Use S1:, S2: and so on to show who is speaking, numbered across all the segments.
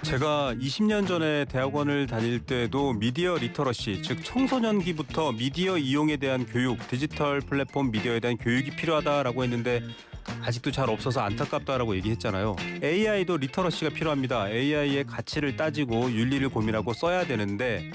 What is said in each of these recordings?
S1: 제가 20년 전에 대학원을 다닐 때도 미디어 리터러시, 즉 청소년기부터 미디어 이용에 대한 교육, 디지털 플랫폼 미디어에 대한 교육이 필요하다라고 했는데 아직도 잘 없어서 안타깝다라고 얘기했잖아요. AI도 리터러시가 필요합니다. AI의 가치를 따지고 윤리를 고민하고 써야 되는데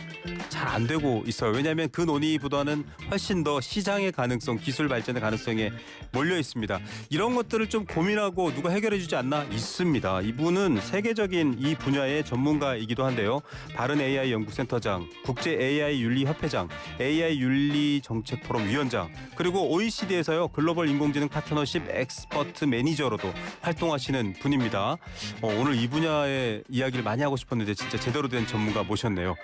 S1: 잘 안 되고 있어요. 왜냐하면 그 논의보다는 훨씬 더 시장의 가능성, 기술 발전의 가능성에 몰려 있습니다. 이런 것들을 좀 고민하고 누가 해결해 주지 않나? 있습니다. 이분은 세계적인 이 분야의 전문가이기도 한데요. 바른 AI 연구센터장, 국제 AI 윤리 협회장, AI 윤리 정책 포럼 위원장, 그리고 OECD에서요 글로벌 인공지능 파트너십 엑스퍼트 매니저로도 활동하시는 분입니다. 오늘 이 분야의 이야기를 많이 하고 싶었는데 진짜 제대로 된 전문가 모셨네요.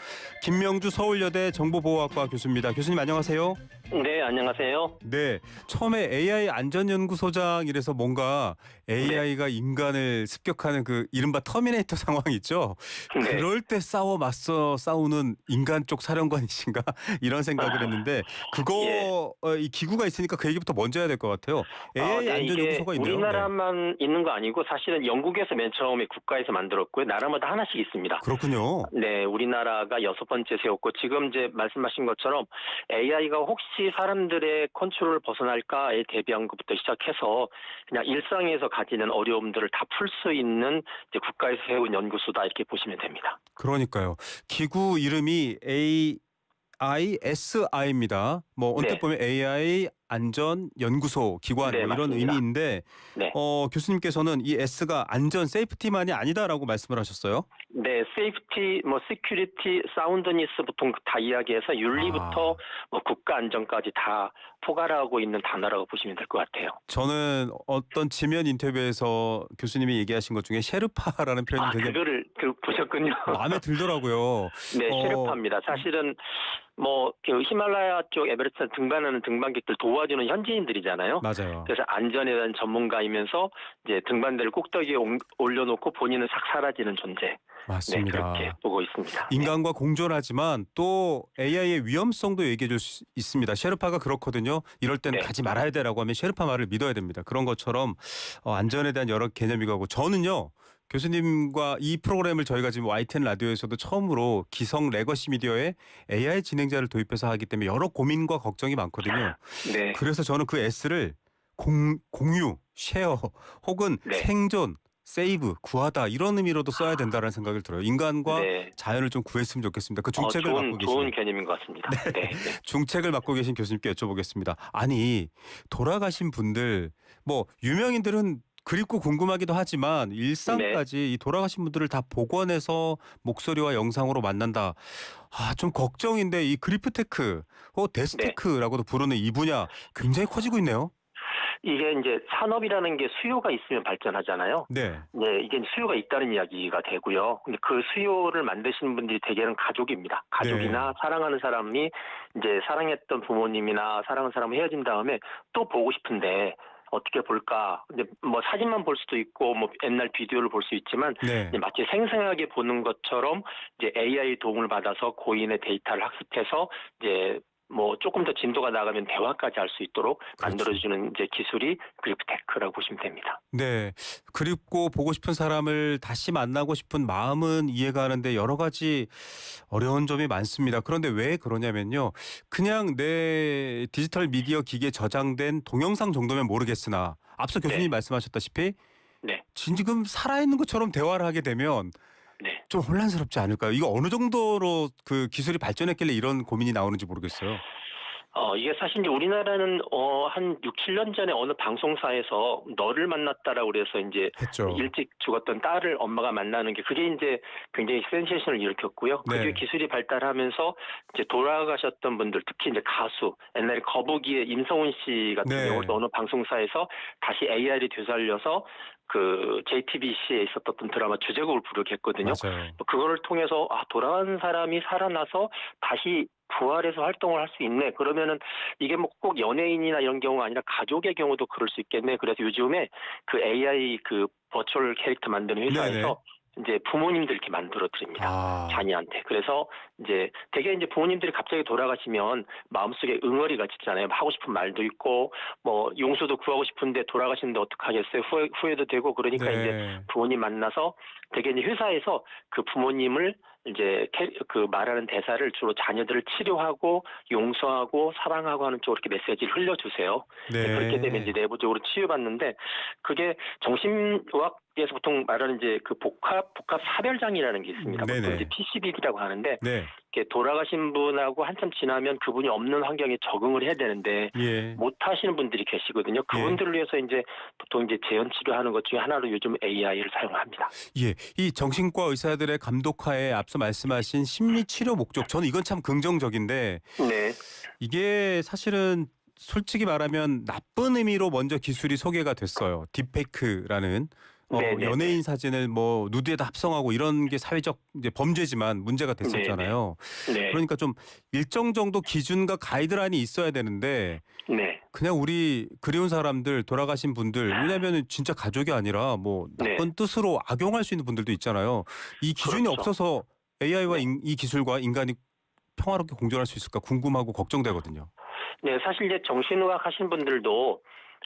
S1: 김명주 서울여대 정보보호학과 교수입니다. 교수님 안녕하세요.
S2: 네, 안녕하세요.
S1: 네, 처음에 AI 안전연구소장 이래서 뭔가 AI가 인간을 습격하는 그 이른바 터미네이터 상황 있죠.
S2: 네.
S1: 그럴 때 맞서 싸우는 인간 쪽 사령관이신가 이런 생각을 했는데 그거 이 기구가 있으니까 그 얘기부터 먼저 해야 될 것 같아요. AI
S2: 네,
S1: 안전연구소가
S2: 이게
S1: 있네요.
S2: 우리나라만 있는 거 아니고 사실은 영국에서 맨 처음에 국가에서 만들었고요. 나라마다 하나씩 있습니다.
S1: 그렇군요.
S2: 네, 우리나라가 6번째 세웠고 지금 이제 말씀하신 것처럼 AI가 혹시 사람들의 컨트롤을 벗어날까에 대비한 것부터 시작해서 그냥 일상에서 가지는 어려움들을 다 풀 수 있는 이제 국가에서 세운 연구소다 이렇게 보시면 됩니다.
S1: 그러니까요. 기구 이름이 AISI입니다. 뭐 언뜻
S2: 네.
S1: 보면 AI 안전 연구소 기관
S2: 네,
S1: 뭐 이런
S2: 맞습니다.
S1: 의미인데
S2: 네.
S1: 교수님께서는 이 S가 안전 세이프티만이 아니다라고 말씀을 하셨어요.
S2: 네, 세이프티, 시큐리티, 사운드니스 보통 다 이야기해서 윤리부터 국가 안전까지 다 포괄하고 있는 단어라고 보시면 될 것 같아요.
S1: 저는 어떤 지면 인터뷰에서 교수님이 얘기하신 것 중에 셰르파라는 표현이 되게
S2: 그거를 보셨군요.
S1: 마음에 들더라고요.
S2: 네, 셰르파입니다. 사실은 그 히말라야 쪽 에베레스트 등반하는 등반객들 도와주는 현지인들이잖아요.
S1: 맞아요.
S2: 그래서 안전에 대한 전문가이면서 이제 등반대를 꼭대기에 올려놓고 본인은 싹 사라지는 존재.
S1: 맞습니다.
S2: 네, 그렇게 보고 있습니다.
S1: 인간과 공존하지만 또 AI의 위험성도 얘기해 줄 수 있습니다. 셰르파가 그렇거든요. 이럴 때는
S2: 네.
S1: 가지 말아야 되라고 하면 셰르파 말을 믿어야 됩니다. 그런 것처럼 안전에 대한 여러 개념이 가고 저는요. 교수님과 이 프로그램을 저희가 지금 YTN 라디오에서도 처음으로 기성 레거시 미디어에 AI 진행자를 도입해서 하기 때문에 여러 고민과 걱정이 많거든요.
S2: 네.
S1: 그래서 저는 그 S를 공유, 쉐어 혹은
S2: 네.
S1: 생존, 세이브, 구하다 이런 의미로도 써야 된다는 생각을 들어요. 인간과
S2: 네.
S1: 자연을 좀 구했으면 좋겠습니다. 그 중책을 맡고 계신
S2: 좋은 개념인 것 같습니다. 네.
S1: 중책을 맡고 계신 교수님께 여쭤보겠습니다. 아니 돌아가신 분들 유명인들은 그립고 궁금하기도 하지만 일상까지 이 돌아가신 분들을 다 복원해서 목소리와 영상으로 만난다. 좀 걱정인데 이 그리프테크, 데스테크라고도 부르는 이 분야 굉장히 커지고 있네요.
S2: 이게 이제 산업이라는 게 수요가 있으면 발전하잖아요.
S1: 네.
S2: 네, 이게 이수요가 있다는 이야기가 되고요. 근데 그 수요를 만드시는 분들이 대개는 가족입니다. 가족이나 사랑하는 사람이 이제 사랑했던 부모님이나 사랑하는 사람을 헤어진 다음에 또 보고 싶은데 어떻게 볼까? 근데 사진만 볼 수도 있고 옛날 비디오를 볼 수 있지만 이제 마치 생생하게 보는 것처럼 이제 AI 도움을 받아서 고인의 데이터를 학습해서 이제 조금 더 진도가 나가면 대화까지 할 수 있도록 만들어주는 이제 기술이 그리프테크라고 보시면 됩니다.
S1: 네. 그립고 보고 싶은 사람을 다시 만나고 싶은 마음은 이해가 하는데 여러 가지 어려운 점이 많습니다. 그런데 왜 그러냐면요. 그냥 내 디지털 미디어 기기에 저장된 동영상 정도면 모르겠으나 앞서 교수님이 말씀하셨다시피 지금 살아있는 것처럼 대화를 하게 되면 좀 혼란스럽지 않을까요? 이거 어느 정도로 그 기술이 발전했길래 이런 고민이 나오는지 모르겠어요.
S2: 이게 사실 이제 우리나라는 한 6, 7년 전에 어느 방송사에서 너를 만났다라고 그래서 이제 일찍 죽었던 딸을 엄마가 만나는 게 그게 이제 굉장히 센세이션을 일으켰고요. 그게 기술이 발달하면서 이제 돌아가셨던 분들 특히 이제 가수 옛날에 거북이의 임성훈 씨 같은 경우도 어느 방송사에서 다시 AI를 되살려서 그 JTBC에 있었던 드라마 주제곡을 부르게 했거든요. 그거를 통해서 돌아간 사람이 살아나서 다시 부활해서 활동을 할 수 있네. 그러면은 이게 꼭 연예인이나 이런 경우가 아니라 가족의 경우도 그럴 수 있겠네. 그래서 요즘에 그 AI 그 버추얼 캐릭터 만드는 회사에서 이제 부모님들께 만들어 드립니다.
S1: 아.
S2: 자녀한테. 그래서 이제 되게 이제 부모님들이 갑자기 돌아가시면 마음속에 응어리가 짙잖아요. 하고 싶은 말도 있고 뭐 용서도 구하고 싶은데 돌아가시는데 어떡하겠어요. 후회도 되고 그러니까 이제
S1: 네.
S2: 부모님 만나서 되게 이제 회사에서 그 부모님을 이제 그 말하는 대사를 주로 자녀들을 치료하고 용서하고 사랑하고 하는 쪽으로 이렇게 메시지를 흘려주세요. 그렇게 되면 이제
S1: 네.
S2: 내부적으로 치유받는데 그게 정신의학에서 보통 말하는 이제 그 복합 사별장이라는 게 있습니다. 보통
S1: 네네.
S2: 이제 PCB라고 하는데
S1: 네.
S2: 이렇게 돌아가신 분하고 한참 지나면 그분이 없는 환경에 적응을 해야 되는데
S1: 예.
S2: 못 하시는 분들이 계시거든요. 그분들을 위해서 이제 보통 이제 재현 치료하는 것 중에 하나로 요즘 AI를 사용합니다.
S1: 예. 이 정신과 의사들의 감독하에 앞서 말씀하신 심리 치료 목적 저는 이건 참 긍정적인데
S2: 네.
S1: 이게 사실은 솔직히 말하면 나쁜 의미로 먼저 기술이 소개가 됐어요. 딥페이크라는
S2: 네네네.
S1: 연예인 사진을 뭐 누드에다 합성하고 이런 게 사회적 이제 범죄지만 문제가 됐었잖아요.
S2: 네.
S1: 그러니까 좀 일정 정도 기준과 가이드라인이 있어야 되는데
S2: 네.
S1: 그냥 우리 그리운 사람들 돌아가신 분들 왜냐하면 진짜 가족이 아니라 뭐 나쁜 뜻으로 악용할 수 있는 분들도 있잖아요. 이 기준이
S2: 그렇죠.
S1: 없어서 AI와
S2: 네.
S1: 이 기술과 인간이 평화롭게 공존할 수 있을까 궁금하고 걱정되거든요.
S2: 네, 사실 이제 정신의학 하신 분들도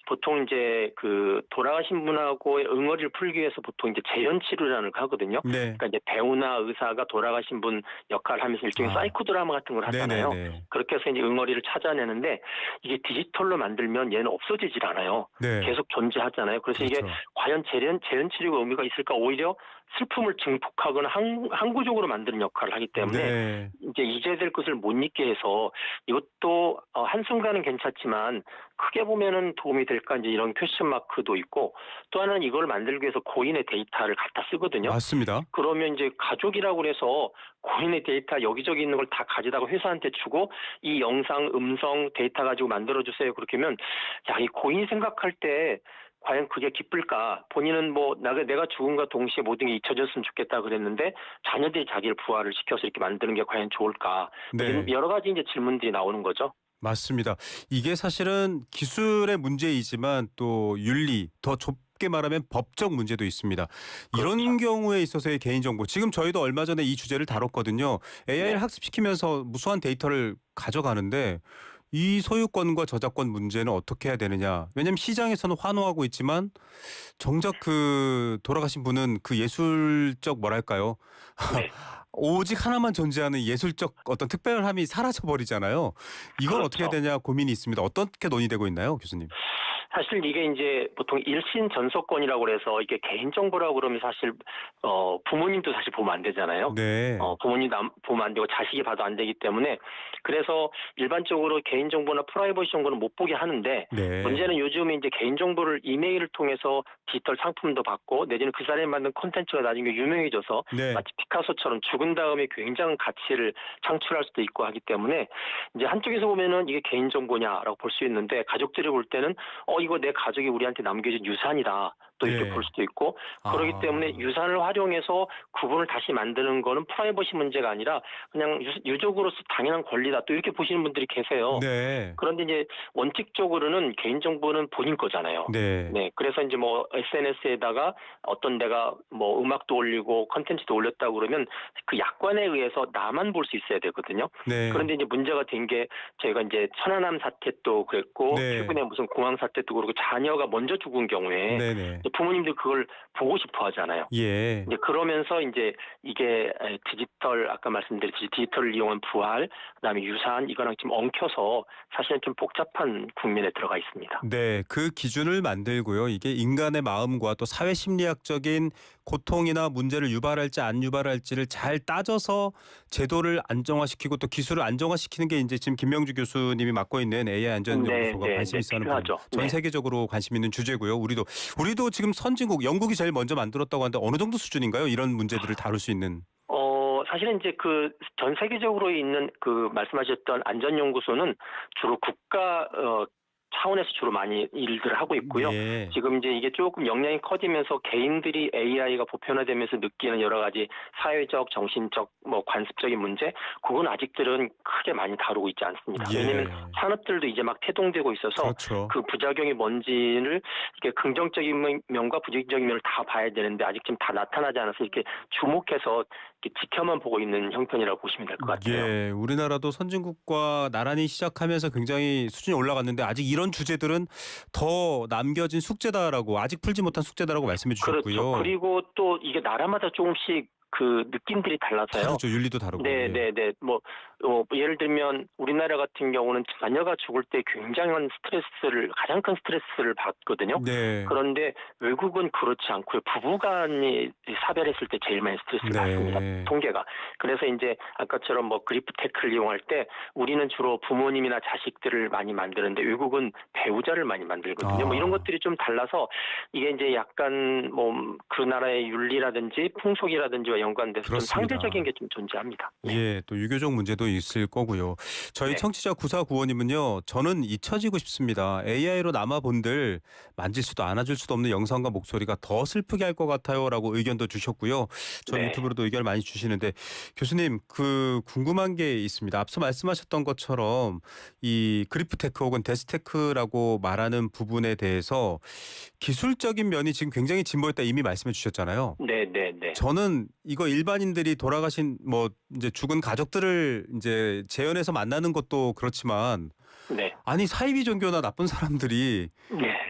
S2: 보통 이제 그 돌아가신 분하고의 응어리를 풀기 위해서 보통 이제 재현 치료라는 걸 하거든요.
S1: 네.
S2: 그러니까 이제 배우나 의사가 돌아가신 분 역할을 하면서 일종의 사이코 드라마 같은 걸 하잖아요.
S1: 네네네.
S2: 그렇게 해서 이제 응어리를 찾아내는데 이게 디지털로 만들면 얘는 없어지질 않아요.
S1: 네.
S2: 계속 존재하잖아요. 그래서 이게
S1: 그렇죠.
S2: 과연 재현 치료가 의미가 있을까? 오히려 슬픔을 증폭하거나 항구적으로 만드는 역할을 하기 때문에
S1: 네.
S2: 이제 잊어야 될 것을 못 잊게 해서 이것도 한순간은 괜찮지만 크게 보면은 도움이 될까 이제 이런 퀘스천 마크도 있고 또 하나는 이걸 만들기 위해서 고인의 데이터를 갖다 쓰거든요.
S1: 맞습니다.
S2: 그러면 이제 가족이라고 그래서 고인의 데이터 여기저기 있는 걸 다 가져다가 회사한테 주고 이 영상, 음성 데이터 가지고 만들어주세요. 그렇게 하면 야, 이 고인이 생각할 때 과연 그게 기쁠까? 본인은 뭐 내가 죽음과 동시에 모든 게 잊혀졌으면 좋겠다 그랬는데 자녀들이 자기를 부활을 시켜서 이렇게 만드는 게 과연 좋을까?
S1: 네.
S2: 여러 가지 이제 질문들이 나오는 거죠.
S1: 맞습니다. 이게 사실은 기술의 문제이지만 또 윤리, 더 좁게 말하면 법적 문제도 있습니다. 이런
S2: 그렇죠.
S1: 경우에 있어서의 개인정보, 지금 저희도 얼마 전에 이 주제를 다뤘거든요. AI를
S2: 네.
S1: 학습시키면서 무수한 데이터를 가져가는데 이 소유권과 저작권 문제는 어떻게 해야 되느냐. 왜냐하면 시장에서는 환호하고 있지만 정작 그 돌아가신 분은 그 예술적 뭐랄까요.
S2: 네.
S1: 오직 하나만 존재하는 예술적 어떤 특별함이 사라져 버리잖아요. 이건
S2: 그렇죠.
S1: 어떻게 해야 되냐 고민이 있습니다. 어떻게 논의되고 있나요, 교수님?
S2: 사실 이게 이제 보통 일신 전소권이라고 그래서 이게 개인정보라고 그러면 사실 부모님도 사실 보면 안 되잖아요.
S1: 네.
S2: 부모님 보면 안 되고 자식이 봐도 안 되기 때문에 그래서 일반적으로 개인정보나 프라이버시 정보는 못 보게 하는데
S1: 네.
S2: 문제는 요즘에 이제 개인정보를 이메일을 통해서 디지털 상품도 받고 내지는 그 사람이 만든 콘텐츠가 나중에 유명해져서
S1: 네.
S2: 마치 피카소처럼 죽은 다음에 굉장한 가치를 창출할 수도 있고 하기 때문에 이제 한쪽에서 보면은 이게 개인정보냐라고 볼 수 있는데 가족들이 볼 때는 이거 내 가족이 우리한테 남겨준 유산이다. 또 이렇게
S1: 네.
S2: 볼 수도 있고 그렇기 때문에 유산을 활용해서 구분을 다시 만드는 거는 프라이버시 문제가 아니라 그냥 유족으로서 당연한 권리다. 또 이렇게 보시는 분들이 계세요.
S1: 네.
S2: 그런데 이제 원칙적으로는 개인정보는 본인 거잖아요.
S1: 네.
S2: 네, 그래서 이제 뭐 SNS에다가 어떤 데가 뭐 음악도 올리고 컨텐츠도 올렸다고 그러면 그 약관에 의해서 나만 볼 수 있어야 되거든요.
S1: 네.
S2: 그런데 이제 문제가 된 게 저희가 이제 천안함 사태 또 그랬고
S1: 네.
S2: 최근에 무슨 공항 사태도 그렇고 자녀가 먼저 죽은 경우에
S1: 네네.
S2: 부모님들 그걸 보고 싶어 하잖아요.
S1: 예.
S2: 이제 그러면서 이제 이게 디지털 아까 말씀드렸듯이 디지털을 이용한 부활 그다음에 유산 이거랑 지금 엉켜서 사실은 좀 복잡한 국면에 들어가 있습니다.
S1: 네, 그 기준을 만들고요. 이게 인간의 마음과 또 사회 심리학적인 고통이나 문제를 유발할지 안 유발할지를 잘 따져서 제도를 안정화시키고 또 기술을 안정화시키는 게 이제 지금 김명주 교수님이 맡고 있는 AI 안전연구소가 관심 있어 하는
S2: 필요하죠.
S1: 전 세계적으로 관심 있는 주제고요. 우리도 지금 선진국 영국이 제일 먼저 만들었다고 하는데 어느 정도 수준인가요? 이런 문제들을 다룰 수 있는.
S2: 사실은 이제 그 전 세계적으로 있는 그 말씀하셨던 안전연구소는 주로 국가 차원에서 주로 많이 일들을 하고 있고요.
S1: 예.
S2: 지금 이제 이게 조금 역량이 커지면서 개인들이 AI가 보편화되면서 느끼는 여러 가지 사회적, 정신적, 뭐 관습적인 문제, 그건 아직들은 크게 많이 다루고 있지 않습니다.
S1: 예.
S2: 왜냐하면 산업들도 이제 막 태동되고 있어서
S1: 그렇죠.
S2: 그 부작용이 뭔지를 이렇게 긍정적인 면과 부정적인 면을 다 봐야 되는데 아직 지금 다 나타나지 않아서 이렇게 주목해서 이렇게 지켜만 보고 있는 형편이라고 보시면 될 것 같아요.
S1: 예, 우리나라도 선진국과 나란히 시작하면서 굉장히 수준이 올라갔는데 아직 이런 주제들은 더 남겨진 숙제다라고 아직 풀지 못한 숙제다라고 말씀해 주셨고요.
S2: 그렇죠. 그리고 또 이게 나라마다 조금씩 그 느낌들이 달라서요.
S1: 다르죠. 윤리도 다르고. 예.
S2: 네네네. 예를 들면 우리나라 같은 경우는 자녀가 죽을 때 굉장한 가장 큰 스트레스를 받거든요.
S1: 네.
S2: 그런데 외국은 그렇지 않고요. 부부간이 사별했을 때 제일 많이 스트레스를 받습니다. 통계가. 그래서 이제 아까처럼 뭐 그리프 테크를 이용할 때 우리는 주로 부모님이나 자식들을 많이 만드는데 외국은 배우자를 많이 만들거든요. 뭐 이런 것들이 좀 달라서 이게 이제 약간 뭐 그 나라의 윤리라든지 풍속이라든지와 연관돼서 좀 상대적인 게 좀 존재합니다. 네.
S1: 예, 또 유교적 문제도 있을 거고요. 저희 청취자 9495님은요. 저는 잊혀지고 싶습니다. AI로 남아본들 만질 수도 안아줄 수도 없는 영상과 목소리가 더 슬프게 할 것 같아요. 라고 의견도 주셨고요. 저희 유튜브로도 의견을 많이 주시는데 교수님 궁금한 게 있습니다. 앞서 말씀하셨던 것처럼 이 그리프테크 혹은 데스테크라고 말하는 부분에 대해서 기술적인 면이 지금 굉장히 진보했다 이미 말씀해 주셨잖아요.
S2: 네네네.
S1: 저는 이거 일반인들이 돌아가신 뭐 이제 죽은 가족들을 이제 재현해서 만나는 것도 그렇지만 아니 사이비 종교나 나쁜 사람들이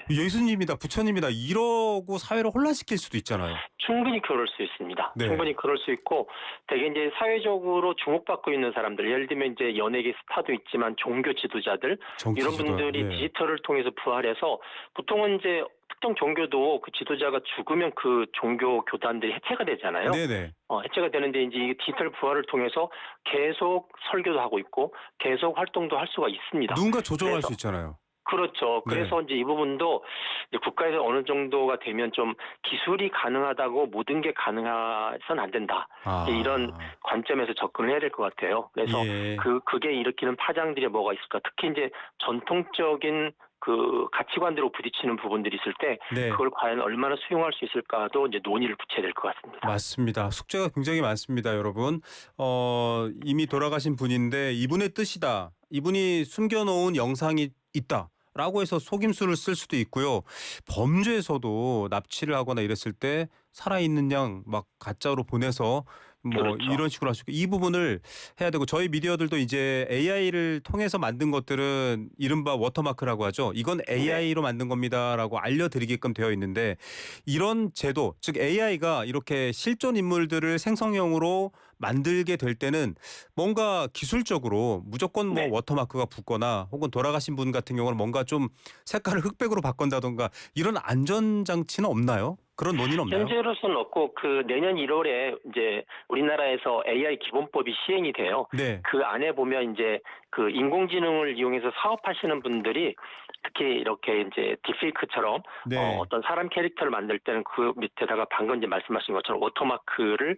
S1: 예수님이다 부처님이다 이러고 사회를 혼란시킬 수도 있잖아요.
S2: 충분히 그럴 수 있습니다. 충분히 그럴 수 있고 되게 이제 사회적으로 주목받고 있는 사람들 예를 들면 이제 연예계 스타도 있지만 종교 지도자들 이런 분들이 디지털을 통해서 부활해서 보통은 이제 특정 종교도 그 지도자가 죽으면 그 종교 교단들이 해체가 되잖아요. 해체가 되는데 이제 이 디지털 부활을 통해서 계속 설교도 하고 있고 계속 활동도 할 수가 있습니다.
S1: 누군가 조정할 수 있잖아요.
S2: 그렇죠. 그래서 이제 이 부분도 이제 국가에서 어느 정도가 되면 좀 기술이 가능하다고 모든 게 가능해서는 안 된다. 이런 관점에서 접근을 해야 될 것 같아요. 그래서 그게 일으키는 파장들이 뭐가 있을까? 특히 이제 전통적인 그 가치관대로 부딪히는 부분들이 있을 때 그걸 과연 얼마나 수용할 수 있을까도 이제 논의를 붙여야 될 것 같습니다.
S1: 맞습니다. 숙제가 굉장히 많습니다, 여러분. 이미 돌아가신 분인데 이분의 뜻이다. 이분이 숨겨놓은 영상이 있다. 라고 해서 속임수를 쓸 수도 있고요. 범죄에서도 납치를 하거나 이랬을 때 살아있는 양 막 가짜로 보내서 뭐 이런 식으로 할 수 있고 이 부분을 해야 되고 저희 미디어들도 이제 AI를 통해서 만든 것들은 이른바 워터마크라고 하죠. 이건 AI로 만든 겁니다라고 알려드리게끔 되어 있는데 이런 제도 즉 AI가 이렇게 실존 인물들을 생성형으로 만들게 될 때는 뭔가 기술적으로 무조건 뭐 워터마크가 붙거나 혹은 돌아가신 분 같은 경우는 뭔가 좀 색깔을 흑백으로 바꾼다던가 이런 안전장치는 없나요? 그런 논의는 없나요?
S2: 현재로서는 없고 그 내년 1월에 이제 우리나라에서 AI 기본법이 시행이 돼요. 그 안에 보면 이제 그 인공지능을 이용해서 사업하시는 분들이 특히 이렇게 이제 딥페이크처럼 어떤 사람 캐릭터를 만들 때는 그 밑에다가 방금 이제 말씀하신 것처럼 워터마크를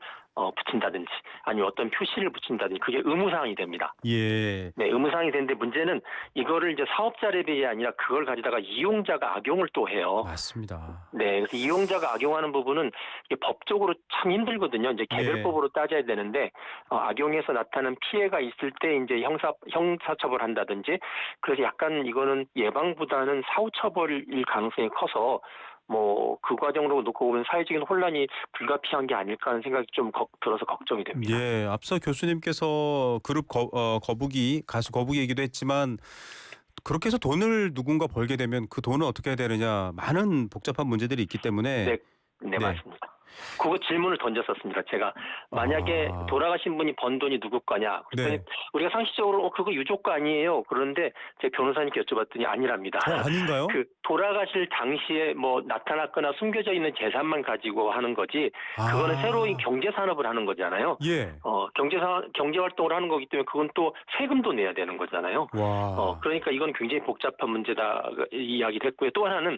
S2: 붙인다든지 아니면 어떤 표시를 붙인다든지 그게 의무사항이 됩니다. 의무사항이 되는데 문제는 이거를 이제 사업자 레벨이 아니라 그걸 가지다가 이용자가 악용을 또 해요.
S1: 맞습니다.
S2: 그래서 이용자가 악용하는 부분은 이게 법적으로 참 힘들거든요. 이제 개별법으로 따져야 되는데 악용해서 나타나는 피해가 있을 때 이제 형사처벌한다든지 그래서 약간 이거는 예방보다는 사후처벌일 가능성이 커서 뭐 그 과정으로 놓고 보면 사회적인 혼란이 불가피한 게 아닐까 하는 생각이 좀 들어서 걱정이 됩니다.
S1: 앞서 교수님께서 그룹 거북이 가수 거북이 얘기도 했지만 그렇게 해서 돈을 누군가 벌게 되면 그 돈을 어떻게 해야 되느냐 많은 복잡한 문제들이 있기 때문에
S2: 맞습니다. 그거 질문을 던졌었습니다. 제가 만약에 돌아가신 분이 번 돈이 누구 거냐. 그랬더니 우리가 상식적으로 그거 유족 거 아니에요. 그런데 제 변호사님께 여쭤봤더니 아니랍니다.
S1: 아닌가요?
S2: 그 돌아가실 당시에 뭐 나타났거나 숨겨져 있는 재산만 가지고 하는 거지. 그거는 새로운 경제 산업을 하는 거잖아요. 경제 활동을 하는 거기 때문에 그건 또 세금도 내야 되는 거잖아요. 그러니까 이건 굉장히 복잡한 문제다 이야기를 했고요. 또 하나는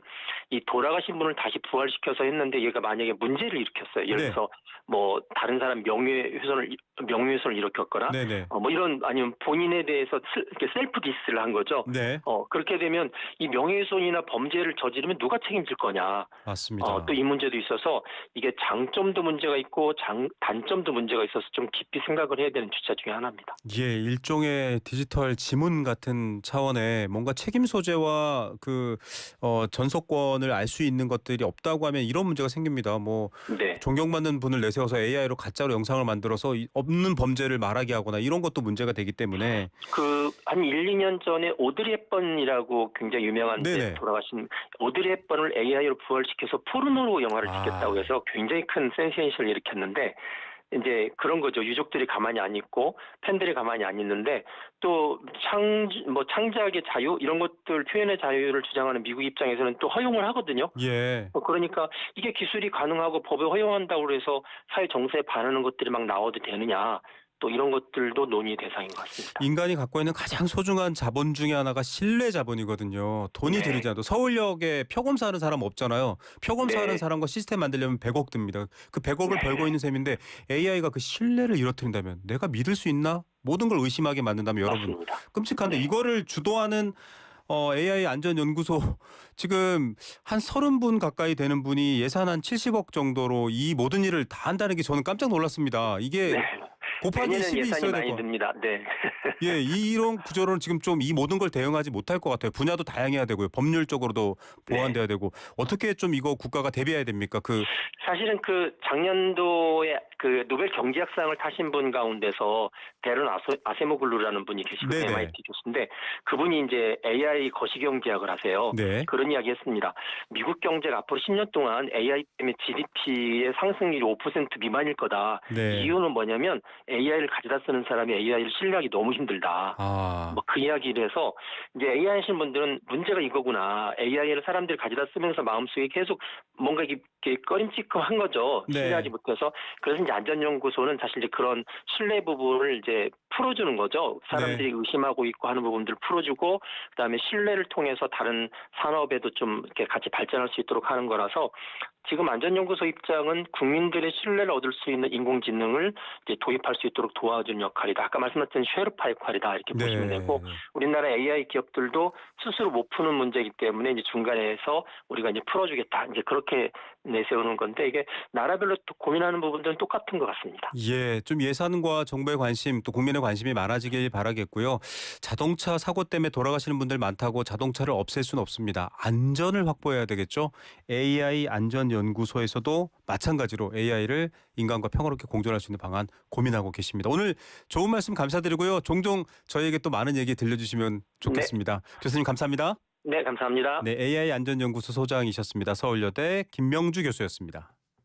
S2: 이 돌아가신 분을 다시 부활시켜서 했는데 얘가 만약에 문제를 일으켰어요. 예를 들어서 뭐 다른 사람 명예훼손을 명예훼손을 일으켰거나
S1: 네네.
S2: 뭐 이런 아니면 본인에 대해서 이렇게 셀프 디스를 한 거죠.
S1: 네.
S2: 그렇게 되면 이 명예훼손이나 범죄를 저지르면 누가 책임질 거냐.
S1: 맞습니다.
S2: 또 이 문제도 있어서 이게 장점도 문제가 있고 단점도 문제가 있어서 좀 깊이 생각을 해야 되는 주차 중에 하나입니다.
S1: 예, 일종의 디지털 지문 같은 차원의 뭔가 책임 소재와 그 전속권을 알 수 있는 것들이 없다고 하면 이런 문제가 생깁니다. 뭐
S2: 네.
S1: 존경받는 분을 내세워서 AI로 가짜로 영상을 만들어서 없는 범죄를 말하게 하거나 이런 것도 문제가 되기 때문에
S2: 한 1, 2년 전에 오드리 헵번이라고 굉장히 유명한
S1: 네네.
S2: 돌아가신 오드리 헵번을 AI로 부활시켜서 포르노로 영화를
S1: 아.
S2: 찍겠다고 해서 굉장히 큰 센세이션을 일으켰는데 이제 그런 거죠. 유족들이 가만히 안 있고 팬들이 가만히 안 있는데 또 창작의 자유 이런 것들 표현의 자유를 주장하는 미국 입장에서는 또 허용을 하거든요.
S1: 예.
S2: 그러니까 이게 기술이 가능하고 법에 허용한다고 해서 사회 정세에 반하는 것들이 막 나와도 되느냐. 또 이런 것들도 논의 대상인 것 같습니다.
S1: 인간이 갖고 있는 가장 소중한 자본 중에 하나가 신뢰 자본이거든요. 돈이
S2: 네.
S1: 들이지 않아도 서울역에 표검사 하는 사람 없잖아요. 표검사 하는 사람과 시스템 만들려면 100억 듭니다. 그 100억을 벌고 있는 셈인데 AI가 그 신뢰를 잃어뜨린다면 내가 믿을 수 있나? 모든 걸 의심하게 만든다면 여러분
S2: 맞습니다.
S1: 끔찍한데 이거를 주도하는 AI 안전연구소 지금 한 30분 가까이 되는 분이 예산 한 70억 정도로 이 모든 일을 다 한다는 게 저는 깜짝 놀랐습니다. 이게 곱하기
S2: 내년은
S1: 10이
S2: 예산이
S1: 있어야
S2: 많이
S1: 될 거.
S2: 듭니다. 네.
S1: 예, 이런 구조로는 지금 좀 이 모든 걸 대응하지 못할 것 같아요. 분야도 다양해야 되고요. 법률적으로도 보완돼야 되고 어떻게 좀 이거 국가가 대비해야 됩니까?
S2: 사실은 작년도에 노벨 경제학상을 타신 분 가운데서 데런 아세모글루라는 분이 계시고
S1: 네네.
S2: MIT 교수인데 그분이 이제 AI 거시경 제약을 하세요.
S1: 네.
S2: 그런 이야기 했습니다. 미국 경제가 앞으로 10년 동안 AI 때문에 GDP의 상승률이 5% 미만일 거다.
S1: 네.
S2: 이유는 뭐냐면 AI를 가져다 쓰는 사람이 AI를 신뢰하기 너무 힘들다.
S1: 아.
S2: 그 이야기를 해서 이제 AI 하시는 분들은 문제가 이거구나. AI를 사람들이 가져다 쓰면서 마음속에 계속 뭔가 이렇게 꺼림칙한 거죠.
S1: 네.
S2: 신뢰하지 못해서. 그래서 이제 안전연구소는 사실 이제 그런 신뢰 부분을 이제 풀어주는 거죠. 사람들이 의심하고 있고 하는 부분들을 풀어주고 그다음에 신뢰를 통해서 다른 산업에도 좀 이렇게 같이 발전할 수 있도록 하는 거라서 지금 안전연구소 입장은 국민들의 신뢰를 얻을 수 있는 인공지능을 이제 도입할 수 있도록 도와주는 역할이다. 아까 말씀하신 쉐르파 역할이다 이렇게 보시면 되고 우리나라 AI 기업들도 스스로 못 푸는 문제이기 때문에 이제 중간에서 우리가 이제 풀어주겠다 이제 그렇게 내세우는 건데 이게 나라별로 또 고민하는 부분들은 똑같은 것 같습니다.
S1: 예, 좀 예산과 정부의 관심 또 국민의 관심이 많아지길 바라겠고요. 자동차 사고 때문에 돌아가시는 분들 많다고 자동차를 없앨 수는 없습니다. 안전을 확보해야 되겠죠. AI 안전연구소에서도 마찬가지로 AI를 인간과 평화롭게 공존할 수 있는 방안 고민하고 계십니다. 오늘 좋은 말씀 감사드리고요. 종종 저희에게 또 많은 얘기 들려주시면 좋겠습니다. 네. 교수님 감사합니다.
S2: 네, 감사합니다.
S1: 네, AI 안전연구소 소장이셨습니다. 서울여대 김명주 교수였습니다.